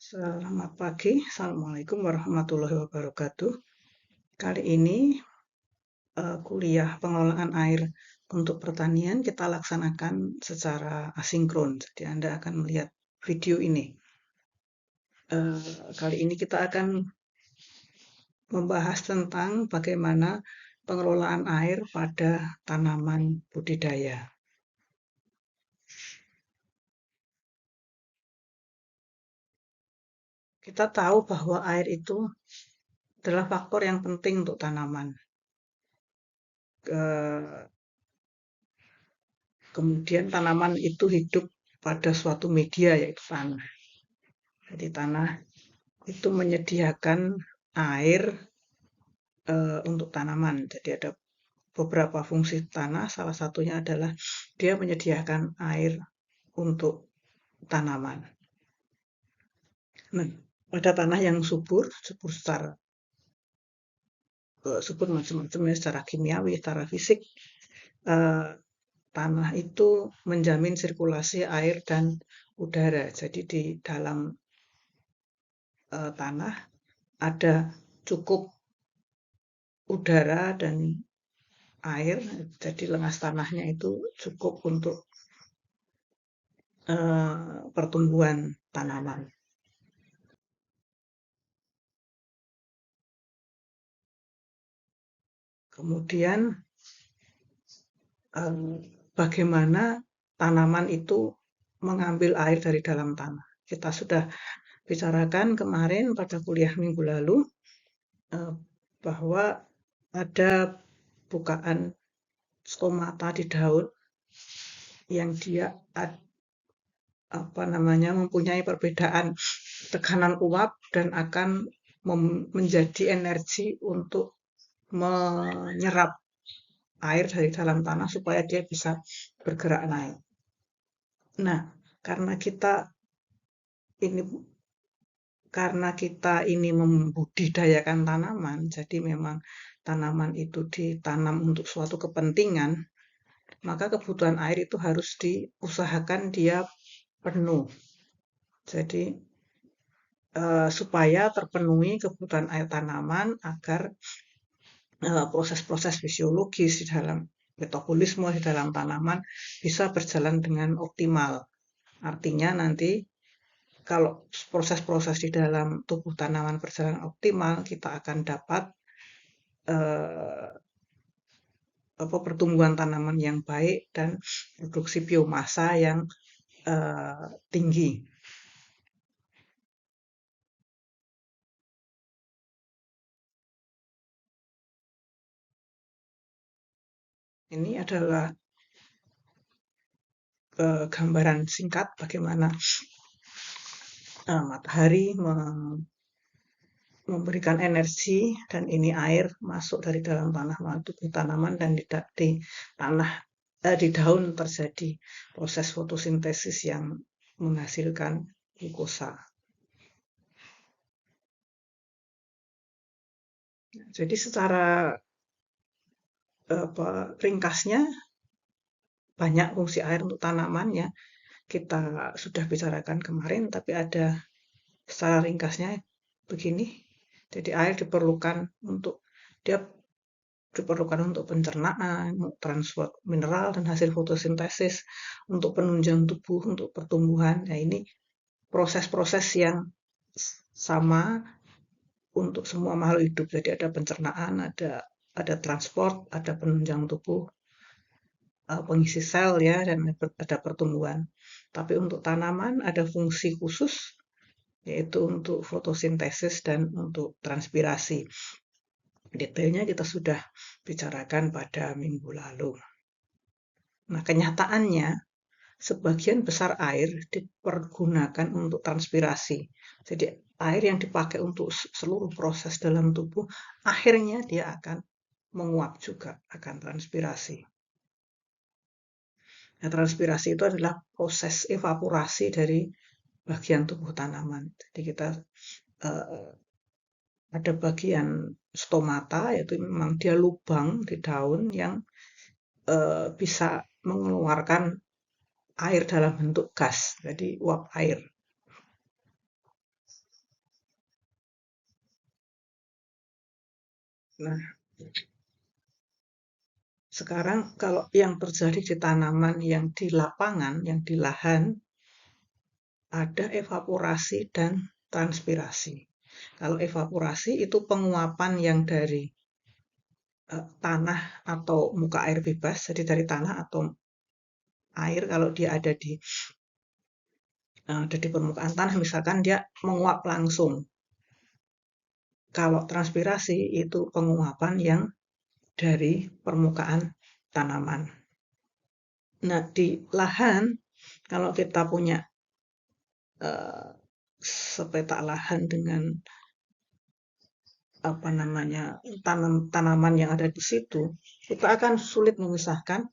Selamat pagi, Assalamualaikum warahmatullahi wabarakatuh. Kali ini kuliah pengelolaan air untuk pertanian kita laksanakan secara asinkron. Jadi Anda akan melihat video ini. Kali ini kita akan membahas tentang bagaimana pengelolaan air pada tanaman budidaya. Kita tahu bahwa air itu adalah faktor yang penting untuk tanaman. Kemudian tanaman itu hidup pada suatu media yaitu tanah. Jadi tanah itu menyediakan air untuk tanaman. Jadi ada beberapa fungsi tanah, salah satunya adalah dia menyediakan air untuk tanaman. Nah, pada tanah yang subur secara subur macam-macamnya, secara kimiawi, secara fisik, tanah itu menjamin sirkulasi air dan udara. Jadi di dalam tanah ada cukup udara dan air, jadi lengas tanahnya itu cukup untuk pertumbuhan tanaman. Kemudian bagaimana tanaman itu mengambil air dari dalam tanah. Kita sudah bicarakan kemarin pada kuliah minggu lalu bahwa ada bukaan stomata di daun yang dia mempunyai perbedaan tekanan uap dan akan menjadi energi untuk menyerap air dari dalam tanah supaya dia bisa bergerak naik. Nah, karena kita ini membudidayakan tanaman, jadi memang tanaman itu ditanam untuk suatu kepentingan, maka kebutuhan air itu harus diusahakan dia penuh. Jadi supaya terpenuhi kebutuhan air tanaman agar proses-proses fisiologis di dalam metabolisme di dalam tanaman bisa berjalan dengan optimal. Artinya nanti kalau proses-proses di dalam tubuh tanaman berjalan optimal, kita akan dapat pertumbuhan tanaman yang baik dan produksi biomasa yang tinggi. Ini adalah gambaran singkat bagaimana matahari memberikan energi dan ini air masuk dari dalam tanah masuk ke tanaman dan di tanah di daun terjadi proses fotosintesis yang menghasilkan glukosa. Jadi secara ringkasnya banyak fungsi air untuk tanaman ya. Kita sudah bicarakan kemarin, tapi ada secara ringkasnya begini. Jadi air diperlukan untuk pencernaan, transport mineral dan hasil fotosintesis, untuk penunjang tubuh, untuk pertumbuhan. Nah, ini proses-proses yang sama untuk semua makhluk hidup. Jadi ada pencernaan, ada transport, ada penunjang tubuh, pengisi sel ya, dan ada pertumbuhan. Tapi untuk tanaman ada fungsi khusus, yaitu untuk fotosintesis dan untuk transpirasi. Detailnya kita sudah bicarakan pada minggu lalu. Nah, kenyataannya sebagian besar air dipergunakan untuk transpirasi. Jadi air yang dipakai untuk seluruh proses dalam tubuh, akhirnya dia akan menguap juga, akan transpirasi. Nah, transpirasi itu adalah proses evaporasi dari bagian tubuh tanaman. Jadi kita ada bagian stomata, yaitu memang dia lubang di daun yang bisa mengeluarkan air dalam bentuk gas, jadi uap air. Nah, sekarang kalau yang terjadi di tanaman yang di lapangan, yang di lahan, ada evaporasi dan transpirasi. Kalau evaporasi itu penguapan yang dari tanah atau muka air bebas, jadi dari tanah atau air kalau dia ada di permukaan tanah, misalkan dia menguap langsung. Kalau transpirasi itu penguapan yang dari permukaan tanaman. Nah, di lahan, kalau kita punya eh, sepetak lahan dengan apa namanya tanaman yang ada di situ, kita akan sulit memisahkan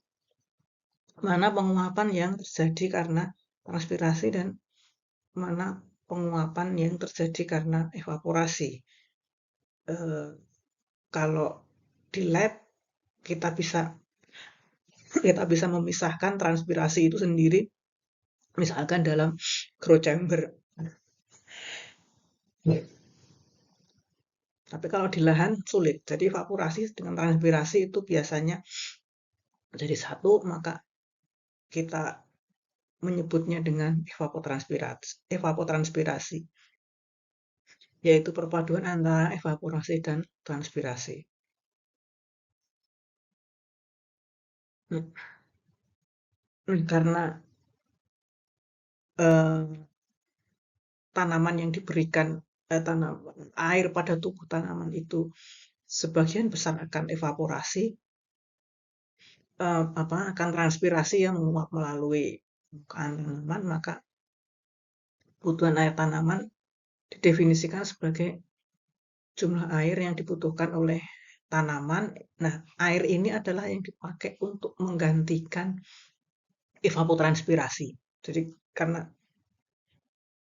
mana penguapan yang terjadi karena transpirasi dan mana penguapan yang terjadi karena evaporasi. Eh, kalau di lab kita bisa kita bisa memisahkan transpirasi itu sendiri, misalkan dalam grow chamber. Tapi kalau di lahan sulit. Jadi evaporasi dengan transpirasi itu biasanya jadi satu, maka kita menyebutnya dengan evapotranspirasi, yaitu perpaduan antara evaporasi dan transpirasi. Karena eh, tanaman yang diberikan air pada tubuh tanaman itu sebagian besar akan evaporasi, akan transpirasi yang menguap melalui permukaan tanaman, maka kebutuhan air tanaman didefinisikan sebagai jumlah air yang dibutuhkan oleh tanaman. Nah, air ini adalah yang dipakai untuk menggantikan evapotranspirasi. Jadi karena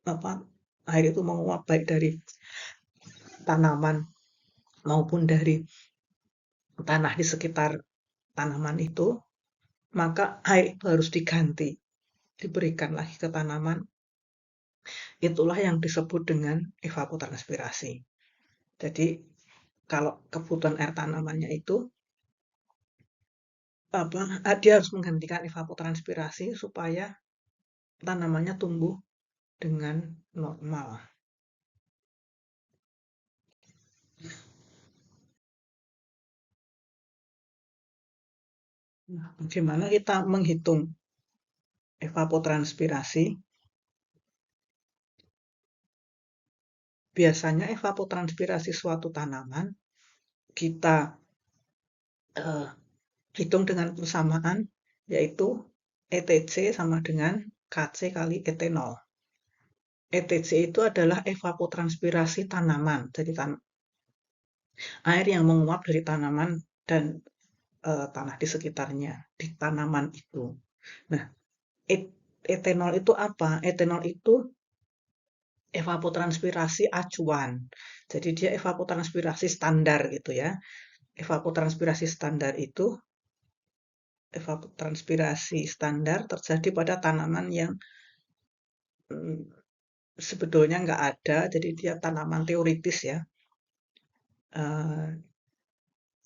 apa air itu menguap baik dari tanaman maupun dari tanah di sekitar tanaman itu, maka air itu harus diganti, diberikan lagi ke tanaman. Itulah yang disebut dengan evapotranspirasi. Jadi kalau kebutuhan air tanamannya itu dia harus menggantikan evapotranspirasi supaya tanamannya tumbuh dengan normal. Nah, bagaimana kita menghitung evapotranspirasi? Biasanya evapotranspirasi suatu tanaman kita eh, hitung dengan persamaan, yaitu ETC sama dengan KC kali etanol. ETC itu adalah evapotranspirasi tanaman, jadi air yang menguap dari tanaman dan tanah di sekitarnya, di tanaman itu. Nah, etanol itu apa? Etanol itu evapotranspirasi acuan. Jadi dia evapotranspirasi standar gitu ya. Evapotranspirasi standar itu evapotranspirasi standar terjadi pada tanaman yang sebetulnya nggak ada, jadi dia tanaman teoritis ya.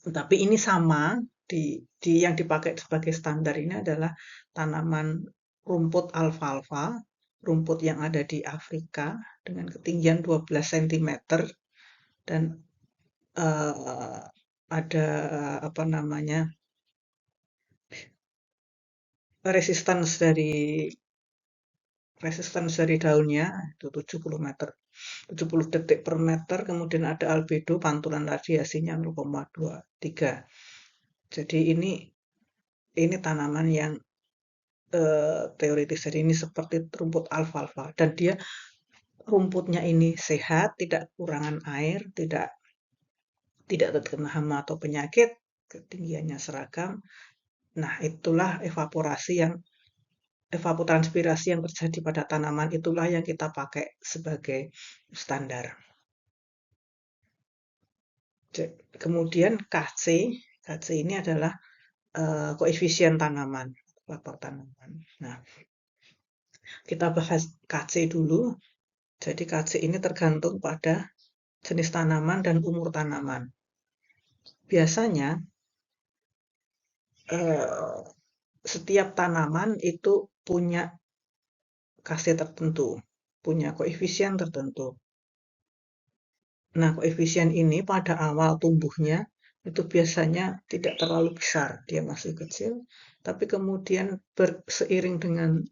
Tapi ini sama di yang dipakai sebagai standar ini adalah tanaman rumput alfalfa, rumput yang ada di Afrika dengan ketinggian 12 cm dan uh, ada apa namanya resistance dari daunnya itu 70 meter, 70 detik per meter, kemudian ada albedo pantulan radiasinya 0,23. Jadi ini tanaman yang teoritis. Jadi ini seperti rumput alfalfa dan dia rumputnya ini sehat, tidak kekurangan air, tidak terkena hama atau penyakit, ketinggiannya seragam. Nah, itulah evapotranspirasi yang terjadi pada tanaman, itulah yang kita pakai sebagai standar. Kemudian KC ini adalah koefisien tanaman, faktor tanaman. Nah, kita bahas KC dulu. Jadi KC ini tergantung pada jenis tanaman dan umur tanaman. biasanya eh, setiap tanaman itu punya KC tertentu, punya koefisien tertentu. Nah, koefisien ini pada awal tumbuhnya itu biasanya tidak terlalu besar, dia masih kecil, tapi kemudian seiring dengan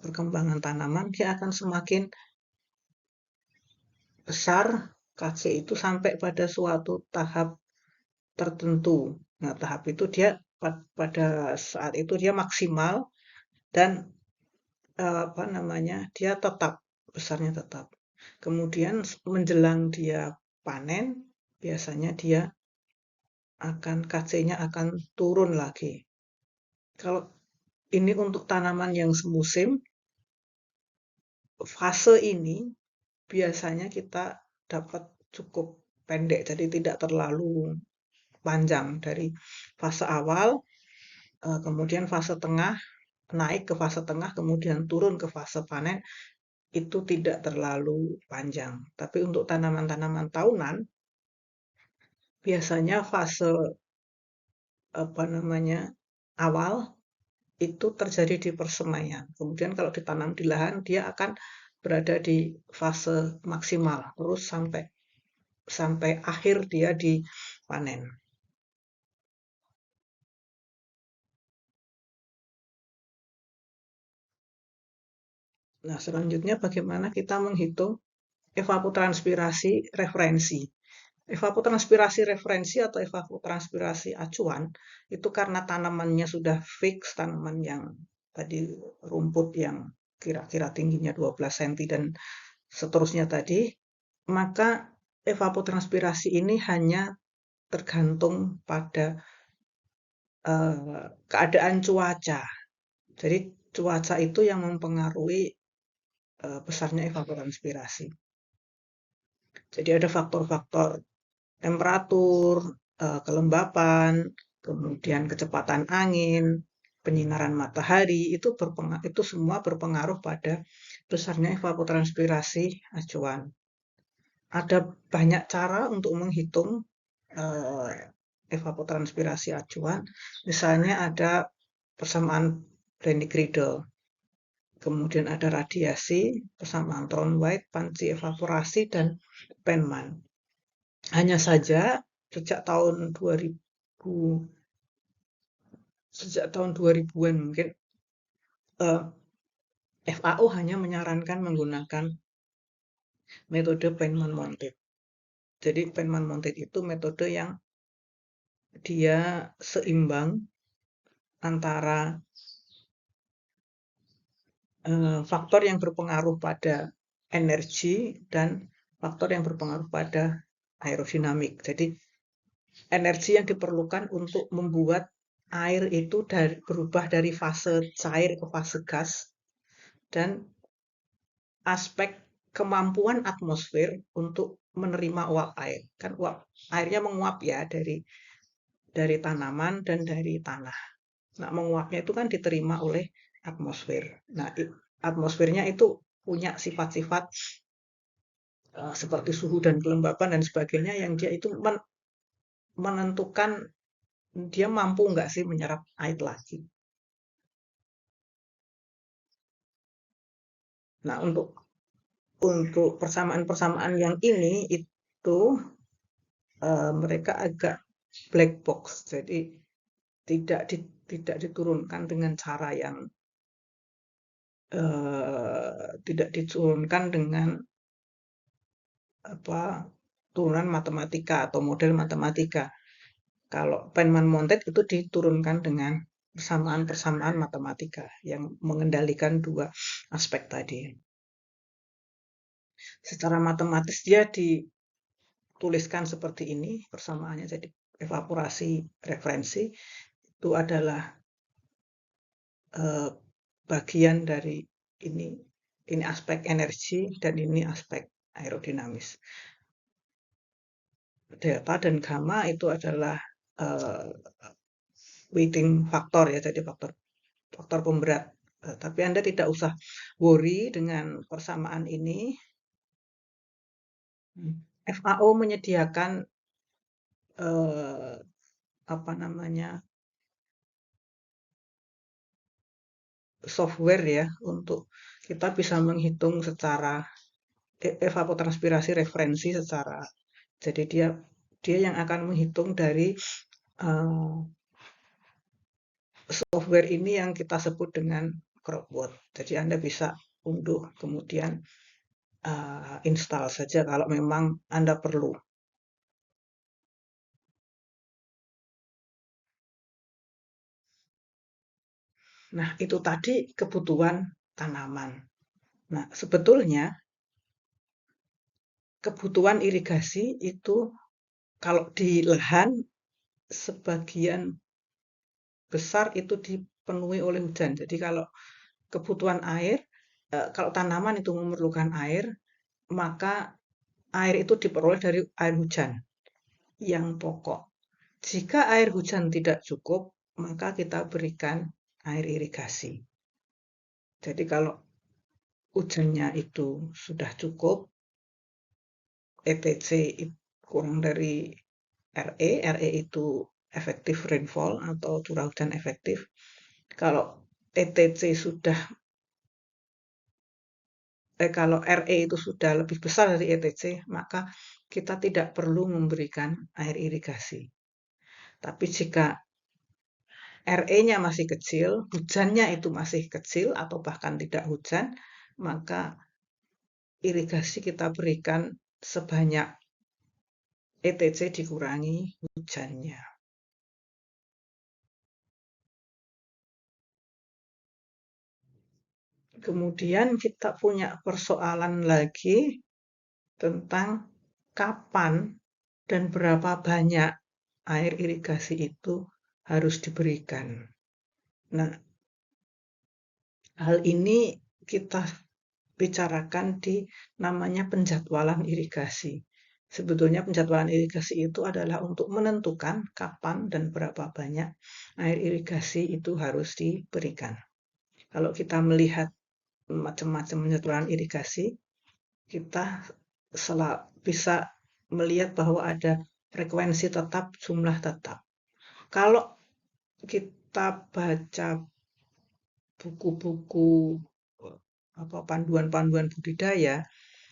perkembangan tanaman, dia akan semakin besar KC itu sampai pada suatu tahap tertentu. Nah, tahap itu dia pada saat itu dia maksimal dan apa namanya, dia tetap besarnya tetap. Kemudian menjelang dia panen, biasanya dia akan KC-nya akan turun lagi. Kalau ini untuk tanaman yang semusim, fase ini biasanya kita dapat cukup pendek, jadi tidak terlalu panjang dari fase awal, kemudian fase tengah, naik ke fase tengah, kemudian turun ke fase panen, itu tidak terlalu panjang. Tapi untuk tanaman-tanaman tahunan, biasanya fase apa namanya awal itu terjadi di persemaian. Kemudian kalau ditanam di lahan, dia akan berada di fase maksimal terus sampai sampai akhir dia dipanen. Nah, selanjutnya bagaimana kita menghitung evapotranspirasi referensi. Evapotranspirasi referensi atau evapotranspirasi acuan itu karena tanamannya sudah fix, tanaman yang tadi rumput yang kira-kira tingginya 12 cm dan seterusnya tadi, maka evapotranspirasi ini hanya tergantung pada keadaan cuaca. Jadi cuaca itu yang mempengaruhi besarnya evapotranspirasi. Jadi ada faktor-faktor temperatur, kelembapan, kemudian kecepatan angin, penyinaran matahari itu semua berpengaruh pada besarnya evapotranspirasi acuan. Ada banyak cara untuk menghitung evapotranspirasi acuan. Misalnya ada persamaan Brennig-Riedel, kemudian ada radiasi, persamaan Thorne-White, panci evaporasi, dan Penman. Hanya saja sejak tahun 2000-an mungkin FAO hanya menyarankan menggunakan metode Penman Monted. Jadi Penman Monted itu metode yang dia seimbang antara faktor yang berpengaruh pada energi dan faktor yang berpengaruh pada aerodinamik. Jadi energi yang diperlukan untuk membuat air itu berubah dari fase cair ke fase gas dan aspek kemampuan atmosfer untuk menerima uap air. Kan uap airnya menguap ya dari tanaman dan dari tanah. Nah, menguapnya itu kan diterima oleh atmosfer. Nah, atmosfernya itu punya sifat-sifat seperti suhu dan kelembapan dan sebagainya yang dia itu menentukan dia mampu nggak sih menyerap air lagi. Nah, untuk persamaan-persamaan yang ini itu mereka agak black box, jadi tidak tidak diturunkan dengan cara yang tidak diturunkan dengan apa turunan matematika atau model matematika. Kalau Penman Monted itu diturunkan dengan persamaan-persamaan matematika yang mengendalikan dua aspek tadi. Secara matematis dia dituliskan seperti ini persamaannya. Jadi evaporasi referensi itu adalah bagian dari ini aspek energi dan ini aspek aerodinamis. Delta dan gamma itu adalah weighting faktor ya, jadi faktor pemberat. Tapi Anda tidak usah worry dengan persamaan ini. FAO menyediakan eh, apa namanya software ya untuk kita bisa menghitung secara evapotranspirasi referensi secara jadi dia dia yang akan menghitung dari eh, software ini yang kita sebut dengan Cropwood. Jadi Anda bisa unduh kemudian install saja kalau memang Anda perlu. Nah, itu tadi kebutuhan tanaman. Nah, sebetulnya kebutuhan irigasi itu kalau di lahan sebagian besar itu dipenuhi oleh hujan. Jadi kalau kebutuhan air, kalau tanaman itu memerlukan air, maka air itu diperoleh dari air hujan yang pokok. Jika air hujan tidak cukup, maka kita berikan air irigasi. Jadi kalau hujannya itu sudah cukup, ETC kurang dari RE itu effective rainfall atau curah hujan efektif. Kalau ETC sudah kalau RE itu sudah lebih besar dari ETC, maka kita tidak perlu memberikan air irigasi. Tapi jika RE-nya masih kecil, hujannya itu masih kecil atau bahkan tidak hujan, maka irigasi kita berikan sebanyak ETC dikurangi hujannya. Kemudian kita punya persoalan lagi tentang kapan dan berapa banyak air irigasi itu harus diberikan. Nah, hal ini kita bicarakan di namanya penjadwalan irigasi. Sebetulnya penjadwalan irigasi itu adalah untuk menentukan kapan dan berapa banyak air irigasi itu harus diberikan. Kalau kita melihat macam-macam penjadwalan irigasi, kita bisa melihat bahwa ada frekuensi tetap, jumlah tetap. Kalau kita baca buku-buku panduan-panduan budidaya,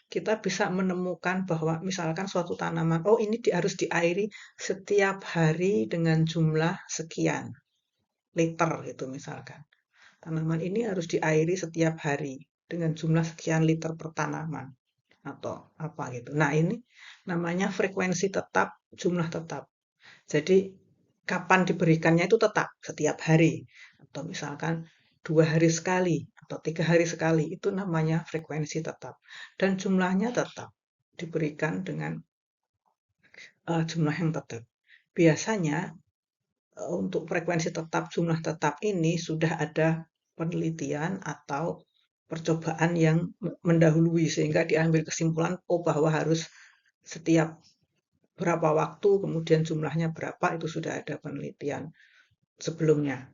kita bisa menemukan bahwa misalkan suatu tanaman, oh ini harus diairi setiap hari dengan jumlah sekian liter gitu misalkan. Tanaman ini harus diairi setiap hari dengan jumlah sekian liter per tanaman atau apa gitu. Nah, ini namanya frekuensi tetap, jumlah tetap. Jadi kapan diberikannya itu tetap setiap hari atau misalkan 2 hari sekali atau 3 hari sekali itu namanya frekuensi tetap dan jumlahnya tetap diberikan dengan jumlah yang tetap. Biasanya untuk frekuensi tetap jumlah tetap ini sudah ada penelitian atau percobaan yang mendahului sehingga diambil kesimpulan bahwa harus setiap berapa waktu kemudian jumlahnya berapa itu sudah ada penelitian sebelumnya.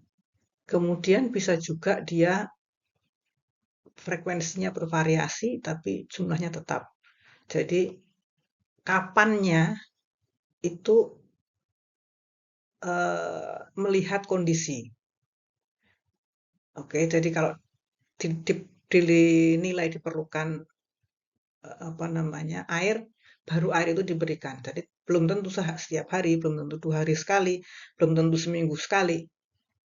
Kemudian bisa juga dia frekuensinya bervariasi tapi jumlahnya tetap. Jadi kapannya itu melihat kondisi. Oke, jadi kalau dinilai diperlukan apa namanya air, baru air itu diberikan. Jadi belum tentu setiap hari, belum tentu 2 hari sekali, belum tentu seminggu sekali.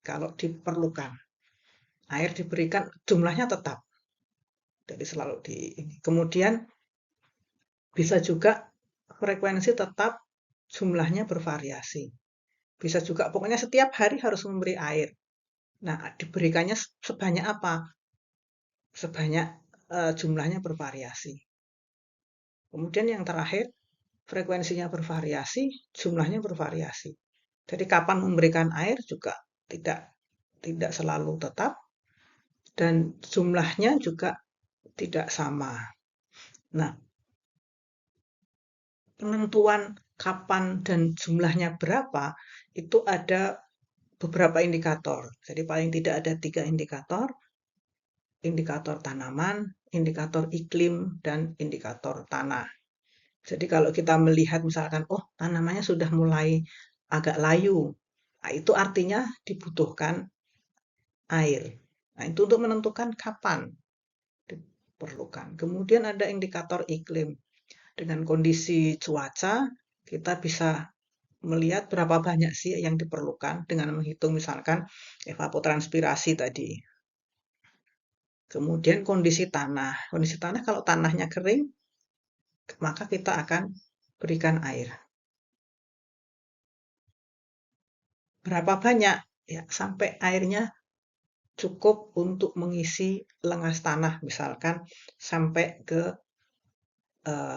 Kalau diperlukan air diberikan, jumlahnya tetap. Jadi selalu di ini. Kemudian bisa juga frekuensi tetap, jumlahnya bervariasi. Bisa juga pokoknya setiap hari harus memberi air. Nah, diberikannya sebanyak apa? Sebanyak jumlahnya bervariasi. Kemudian yang terakhir, frekuensinya bervariasi, jumlahnya bervariasi. Jadi kapan memberikan air juga tidak tidak selalu tetap dan jumlahnya juga tidak sama. Nah, penentuan kapan dan jumlahnya berapa itu ada beberapa indikator. Jadi paling tidak ada 3 indikator, indikator tanaman, indikator iklim, dan indikator tanah. Jadi kalau kita melihat misalkan, oh tanamannya sudah mulai agak layu, nah, itu artinya dibutuhkan air. Nah, itu untuk menentukan kapan diperlukan. Kemudian ada indikator iklim. Dengan kondisi cuaca, kita bisa melihat berapa banyak sih yang diperlukan dengan menghitung misalkan evapotranspirasi tadi. Kemudian kondisi tanah. Kondisi tanah kalau tanahnya kering, maka kita akan berikan air. Berapa banyak? Ya, sampai airnya cukup untuk mengisi lengas tanah, misalkan sampai ke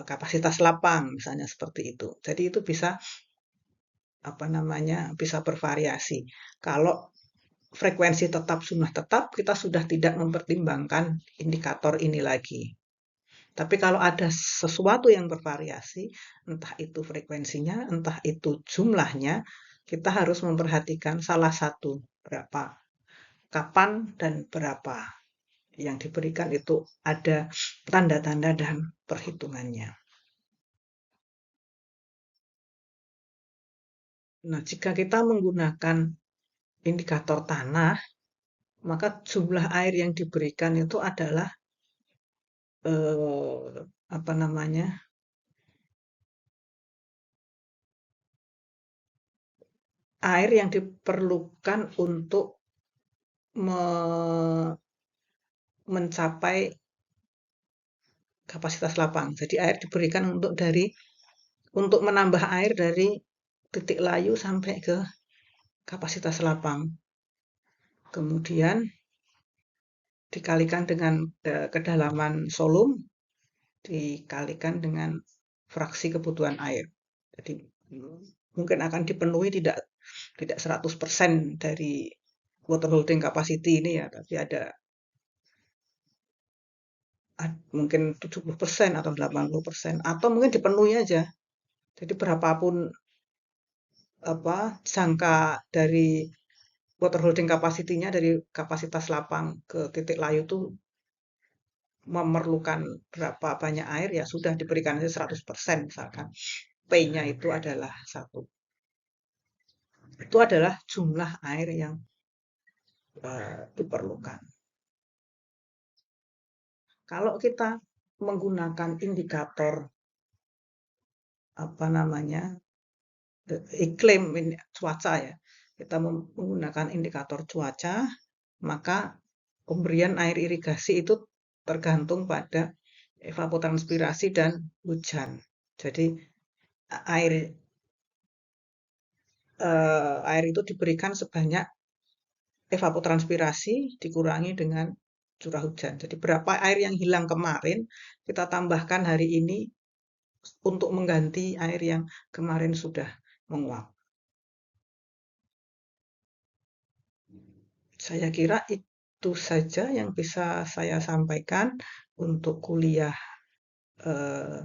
kapasitas lapang, misalnya seperti itu. Jadi itu bisa apa namanya bisa bervariasi. Kalau frekuensi tetap sunnah tetap, kita sudah tidak mempertimbangkan indikator ini lagi. Tapi kalau ada sesuatu yang bervariasi, entah itu frekuensinya, entah itu jumlahnya, kita harus memperhatikan salah satu berapa, kapan dan berapa yang diberikan itu ada tanda-tanda dan perhitungannya. Nah, jika kita menggunakan indikator tanah, maka jumlah air yang diberikan itu adalah apa namanya air yang diperlukan untuk mencapai kapasitas lapang. Jadi air diberikan untuk menambah air dari titik layu sampai ke kapasitas lapang. Kemudian dikalikan dengan kedalaman solum, dikalikan dengan fraksi kebutuhan air. Jadi mungkin akan dipenuhi tidak 100% dari water holding capacity ini ya, tapi ada mungkin 70% atau 80%, atau mungkin dipenuhi aja. Jadi berapapun apa jangka dari water holding capacity-nya dari kapasitas lapang ke titik layu itu memerlukan berapa banyak air, ya sudah diberikan aja 100% misalkan. P-nya itu adalah 1. Itu adalah jumlah air yang diperlukan. Kalau kita menggunakan indikator apa namanya iklim cuaca ya, kita menggunakan indikator cuaca, maka pemberian air irigasi itu tergantung pada evapotranspirasi dan hujan. Jadi air air itu diberikan sebanyak evapotranspirasi dikurangi dengan curah hujan. Jadi berapa air yang hilang kemarin kita tambahkan hari ini untuk mengganti air yang kemarin sudah menguap. Saya kira itu saja yang bisa saya sampaikan untuk kuliah eh,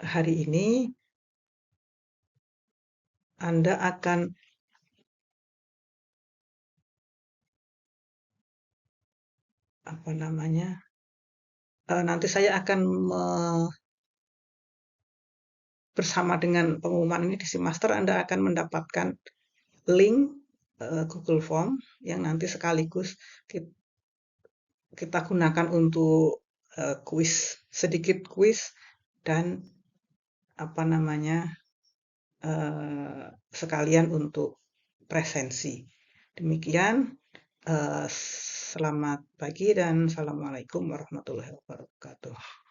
hari ini. Anda akan apa namanya? Nanti saya akan bersama dengan pengumuman ini di Simaster, Anda akan mendapatkan link Google Form yang nanti sekaligus kita gunakan untuk sedikit kuis dan apa namanya sekalian untuk presensi. Demikian, selamat pagi dan assalamualaikum warahmatullahi wabarakatuh.